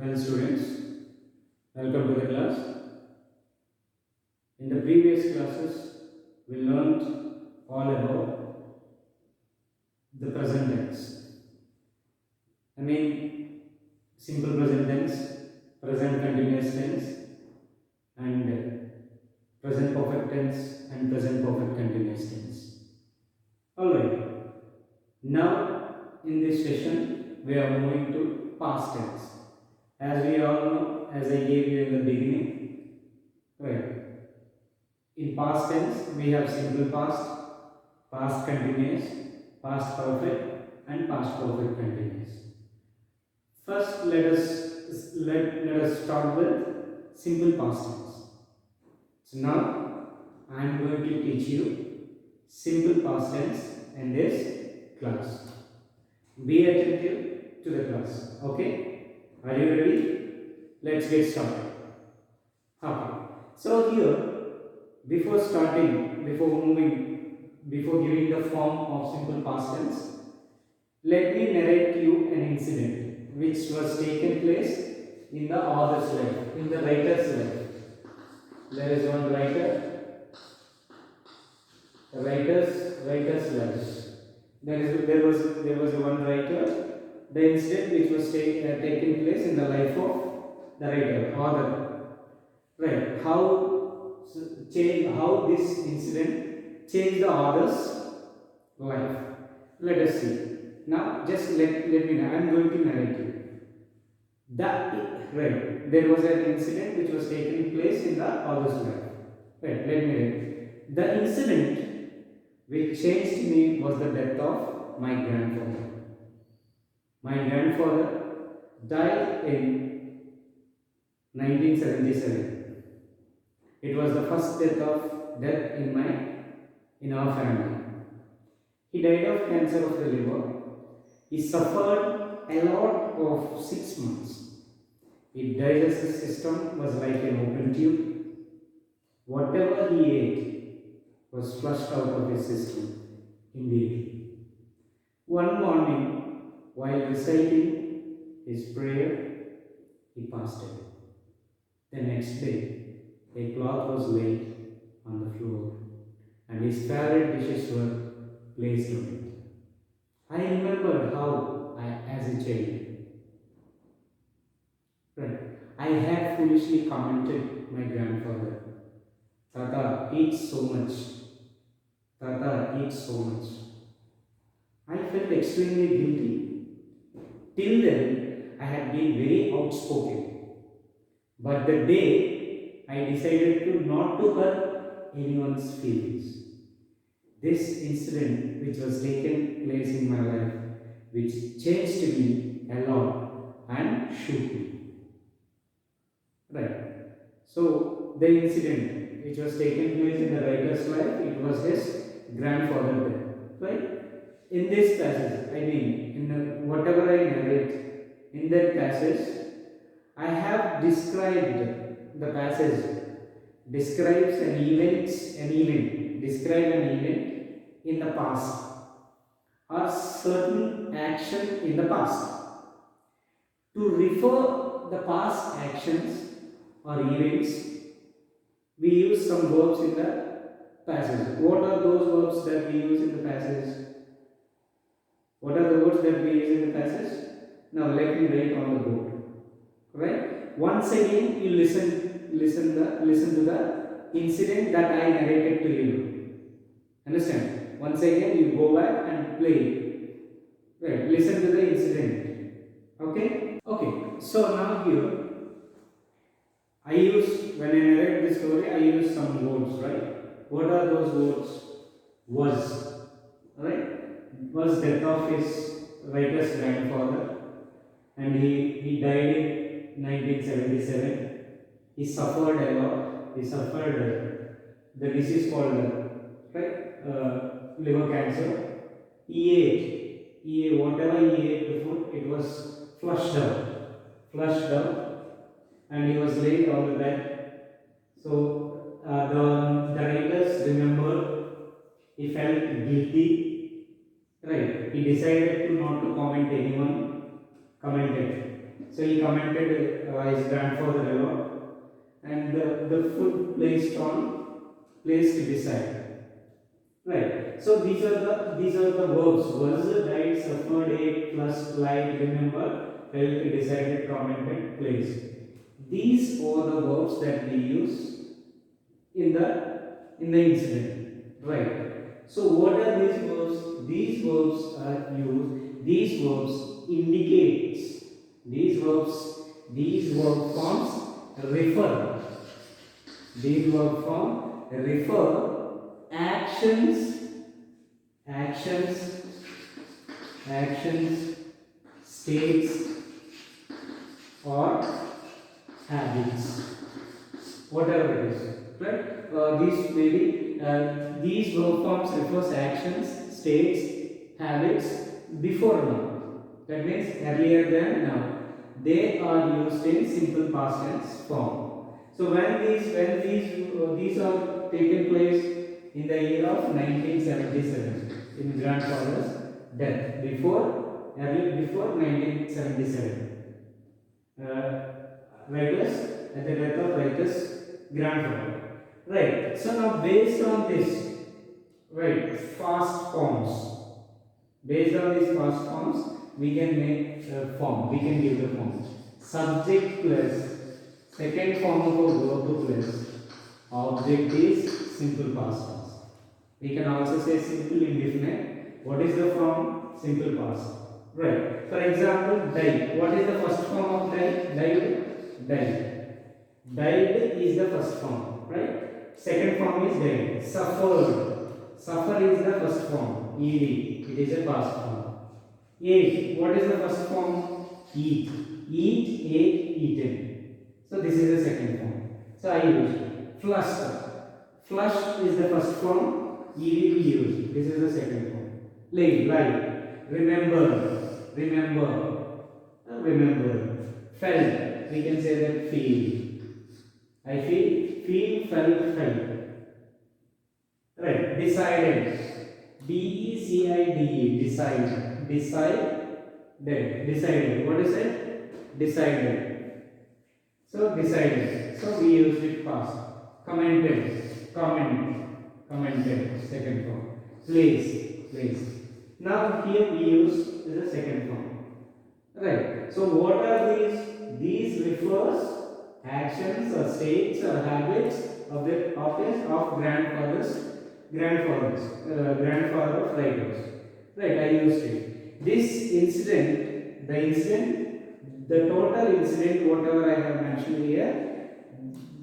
Well, students, welcome to the class. In the previous classes, we learned all about the present tense. I mean, simple present tense, present continuous tense, and present perfect tense and present perfect continuous tense. Alright, now in this session, we are moving to past tense. As we all know, as I gave you in the beginning, right? In past tense, we have simple past, past continuous, past perfect, and past perfect continuous. First, let us start with simple past tense. So now, I am going to teach you simple past tense in this class. Be attentive to the class. Okay? Are you ready? Let's get started. Okay. So here, before starting, before moving, before giving the form of simple past tense, let me narrate you an incident which was taken place in the author's life, in the writer's life. There is one writer, writer's life. There was one writer. The incident which was taking place in the life of the writer, author. Right? How this incident changed the author's life. Let us see. Now, just let me know. I am going to narrate you. Right. There was an incident which was taking place in the author's life. Right. Let me read. The incident which changed me was the death of my grandfather. My grandfather died in 1977. It was the first death in our family. He died of cancer of the liver. He suffered a lot of 6 months. His digestive system was like an open tube. Whatever he ate was flushed out of his system immediately. One morning, while reciting his prayer, he passed away. The next day, a cloth was laid on the floor and his favorite dishes were placed on it. I remembered how as a child, I had foolishly commented my grandfather, Tata eats so much. Tata eats so much. I felt extremely guilty. Till then, I had been very outspoken. But the day I decided not to hurt anyone's feelings, this incident which was taken place in my life, which changed me a lot and shook me. Right. So the incident which was taken place in the writer's life, it was his grandfather death. Right. In this passage, whatever I narrate in that passage, I have described the passage describes an event in the past or certain action in the past. To refer the past actions or events, we use some verbs in the passage. What are those verbs that we use in the passage? What are the words that we use in the passage? Now let me write on the board. Right? Once again, you listen to the incident that I narrated to you. Understand? Once again, you go back and play. Right? Listen to the incident. Okay? Okay. So now here, when I narrate the story, I use some words. Right? What are those words? Was. Right? Was death of his writer's grandfather, and he died in 1977. He suffered a lot. He suffered the disease called liver cancer. He ate whatever he ate the food. It was flushed out, and he was laid on the bed. So the writers remembered he felt guilty. Right, he decided not to comment anyone commented. So he commented his grandfather a lot, and the food placed beside. Right. So these are the verbs. Was, died, suffered, ate, plus, lied, remember, felt, decided, commented, placed. These are the verbs that we use in the incident. Right. So what are these verbs? These verbs are used. These verbs indicates. These verb forms refer. These verb form refer actions, actions, actions, states, or habits, whatever it is, right? These verb forms refers actions, states, habits before now. That means earlier than now. They are used in simple past tense form. So these are taken place in the year of 1977, in grandfather's death, before 1977. Writer's at the death of writer's grandfather. Right. So now based on this, right, fast forms. Based on these past forms, we can make a form. We can give the form. Subject plus second form of a verb plus object is simple past tense. We can also say simple indefinite. What is the form? Simple past. Right. For example, died. What is the first form of died? Died. Died is the first form. Right. Second form is died. Suffered. Suffer is the first form. Ed. It is a past form. Ate. What is the first form? Eat. Eat, ate, eaten. So this is the second form. So I use flush. Flush is the first form. Ed we use. This is the second form. Lie. Remember. Remember. Felt. We can say that feel. I feel. Feel, felt. Right. Decided. DECIDE. Decided. What is it? Decided. So decided. So we use it past. Commented. Second form. Place. Now here we use the second form. Right. So what are these? These refers actions or states or habits of grandfather of writers. Right. I used it. This incident, the total incident, whatever I have mentioned here,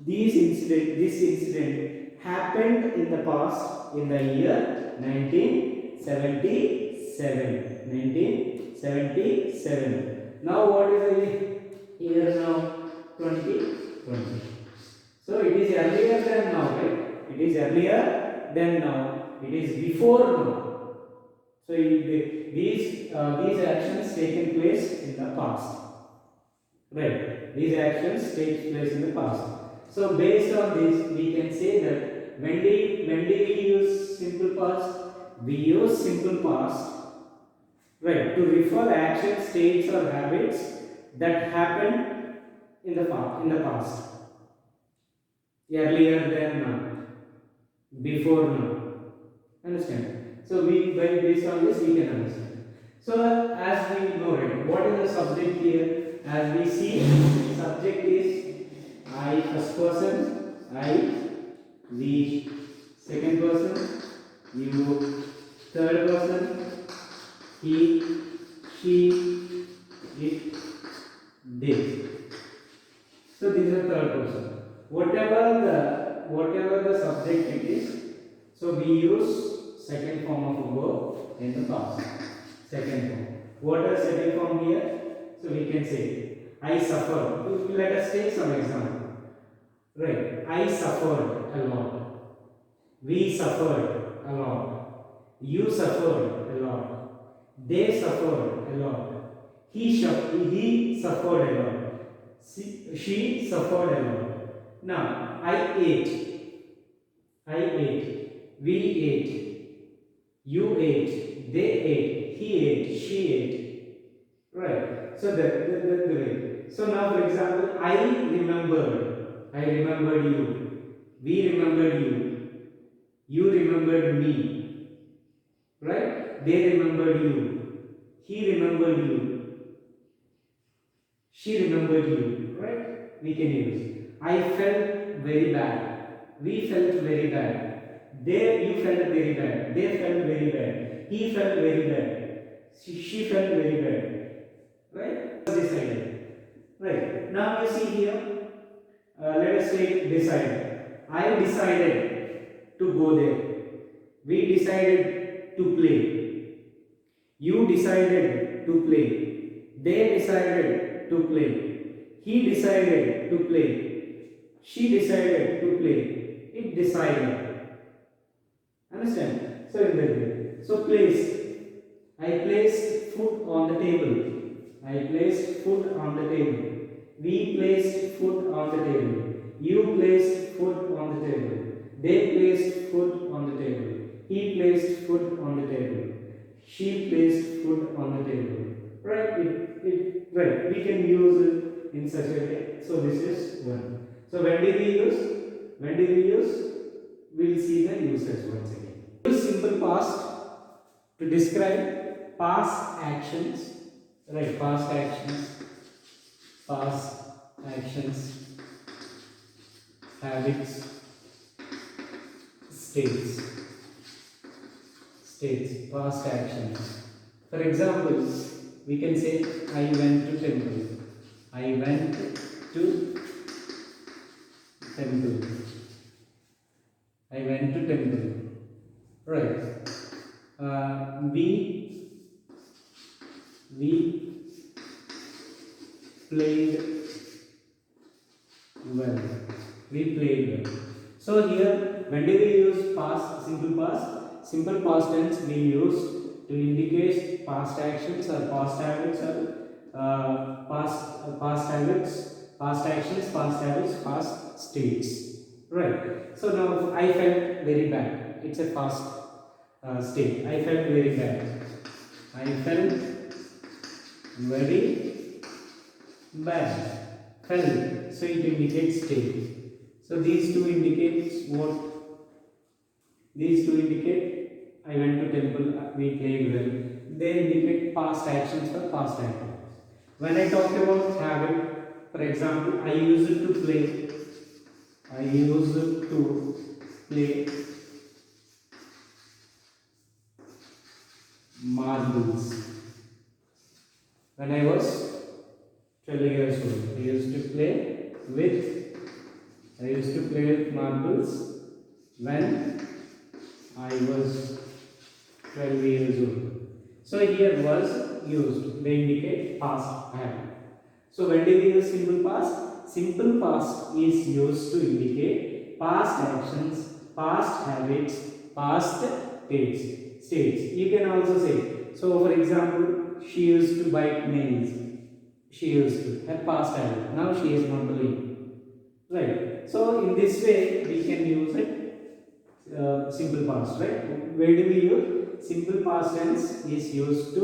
this incident happened in the past in the year 1977. Now what is the year now? 2020. So it is earlier than now, right? It is earlier than now. It is before now. So these actions taken place in the past. Right. These actions take place in the past. So based on this, we can say that when do we use simple past? We use simple past, right, to refer actions, states, or habits that happened in the past, earlier than now, before now. Understand? So based on this we can understand. So as we know, right, what is the subject here? As we see, subject is I first person, I, we second person, you third person, he, she, it, they. So this is the third person. Whatever the subject it is, so we use second form of a verb in the past. Second form. What is second form here? So we can say I suffered. Let us take some example. Right. I suffered a lot. We suffered a lot. You suffered a lot. They suffered a lot. He suffered a lot. She suffered a lot. Now, I ate. We ate. You ate. They ate. He ate. She ate. Right. So the way. So now for example, I remembered you, we remembered you remembered me, right? They remembered you, he remembered you, she remembered you, right? We can use. I felt very bad, we felt very bad, you felt very bad, they felt very bad, he felt very bad, she felt very bad, right? Decided. Right. Now you see here, let us take decide. I decided to go there. We decided to play. You decided to play. They decided to play. He decided to play. She decided to play. It decided. Understand? So in that way. So place. I placed food on the table. I placed food on the table. We placed food on the table. You placed food on the table. They placed food on the table. He placed food on the table. She placed food on the table. Right? Right. We can use it in such a way. So this is one. So when did we use? When did we use? We'll see the usage once again. Use simple past to describe past actions. Right, past actions, habits, states, past actions. For example, we can say I went to temple. I went to temple. I went to temple. Right. We played well. We played well. So here, when do we use past, simple past? Simple past tense we use to indicate past actions or past habits or past habits, past actions, past habits, past states. Right. So now I felt very bad. It's a past state. I felt very bad. I felt very bad. Felt. So it indicates state. So these two indicates what? These two indicate I went to temple, we played well. They indicate past actions or past actions. When I talk about habit, for example, I used to play. I used to play marbles. When I was 12 years old, I used to play with marbles when I was 12 years old. So here was used, they indicate past habit. So when do we use simple past? Simple past is used to indicate past actions, past habits, past states. You can also say, so for example, she used to bite nails. She used to, her past habit. Now she is not doing. Right. So in this way we can use it simple past, right? Where do we use? Simple past tense is used to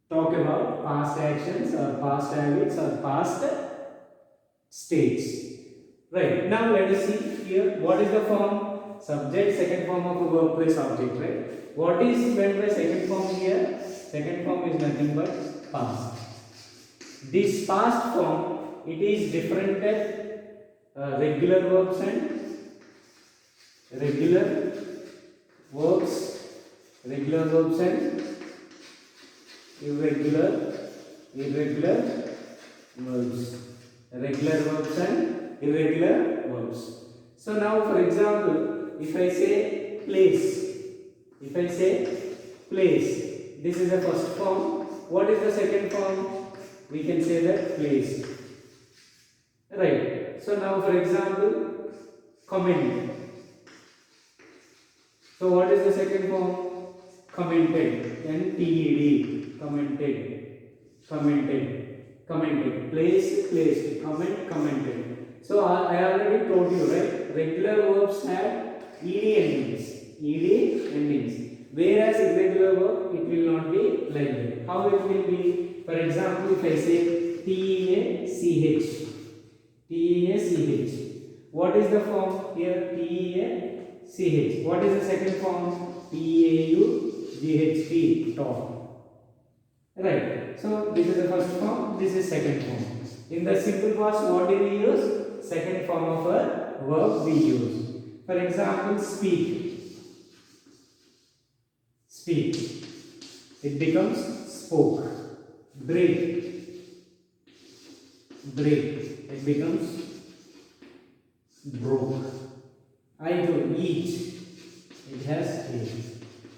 talk about past actions or past habits or past states. Right. Now let us see here what is the form? Subject, second form of a verb plus object, right? What is meant by second form here? Second form is nothing but past. This past form, it is different at regular verbs and irregular verbs and irregular verbs. So now for example, if I say place, this is the first form. What is the second form? We can say that place. Right. So now for example, comment. So what is the second form? Commented. N-T-E-D. Commented. Placed. Commented. So I already told you, right? Regular verbs have ed endings. Whereas irregular verb, it will not be like that. How it will be? For example, if I say T-E-A-C-H. T-E-A-C-H. What is the form here? T-E-A-C-H. What is the second form? T-A-U-G-H-T. Talk. Right. So this is the first form. This is second form. In the simple past, what do we use? Second form of a verb we use. For example, speak. Speak. It becomes spoke. Break. Break. It becomes broke. I do eat. It has ate.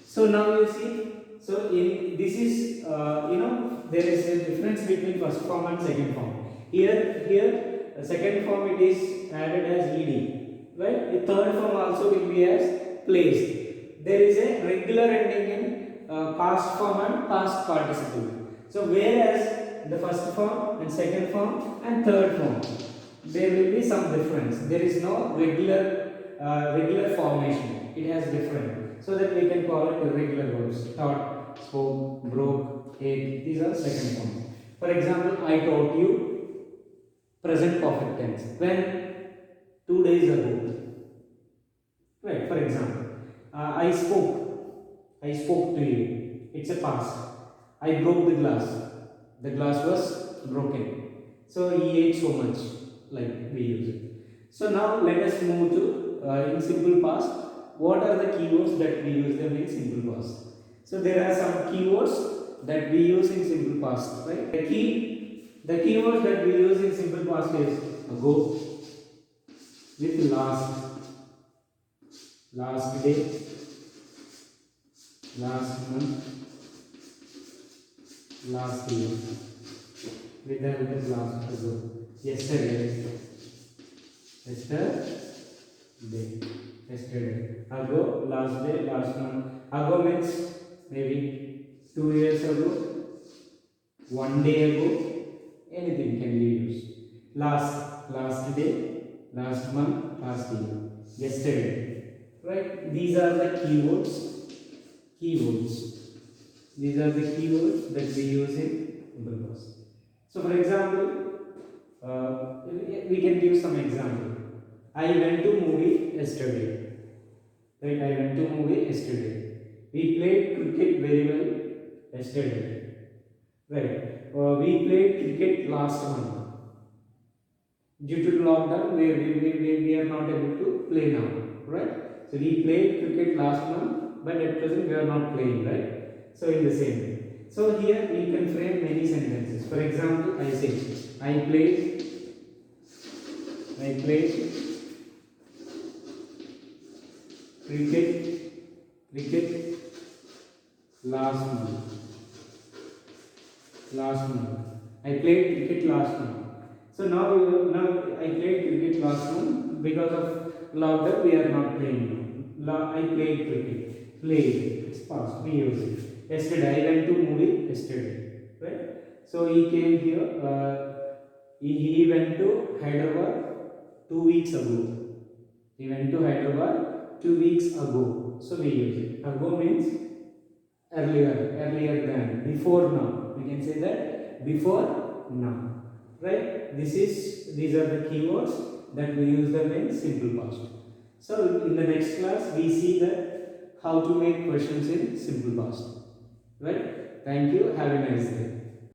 So now you see. So in this is there is a difference between first form and second form. Here second form it is added as ed, right? The third form also will be as placed. There is a regular ending in past form and past participle. So whereas the first form and second form and third form, there will be some difference. There is no regular formation. It has different. So that we can call it irregular verbs. Taught, spoke, broke, ate. These are second form. For example, I taught you. Present perfect tense. When? 2 days ago. Right. For example, I spoke. I spoke to you. It's a past. I broke the glass. The glass was broken. So he ate so much. Like we use it. So now let us move to in simple past. What are the keywords that we use them in simple past? So there are some keywords that we use in simple past, right? The keywords that we use in simple past is ago, with last day, last month, last year, with the help of last ago, yesterday, ago, last day, last month. Ago means maybe 2 years ago, 1 day ago, anything can be used. Last day, last month, last year, yesterday. Right? These are the keywords. These are the keywords that we use in simple past. So for example, we can give some example. I went to movie yesterday. Right? I went to movie yesterday. We played cricket very well yesterday. Right? We played cricket last month. Due to lockdown, we are not able to play now. Right? So we played cricket last month, but at present we are not playing. Right? So in the same way. So here we can frame many sentences. For example, I say, I played cricket last month. I played cricket last month. So now I played cricket last month. Because of lockdown, we are not playing now. I played cricket. Played. It's past. We use it. Yesterday, I went to movie yesterday. Right? So he came here. He went to Hyderabad 2 weeks ago. He went to Hyderabad 2 weeks ago. So we use it. Ago means earlier than, before now. We can say that before now. Right? These are the keywords that we use them in simple past. So in the next class, we see that how to make questions in simple past. Right? Thank you. Have a nice day.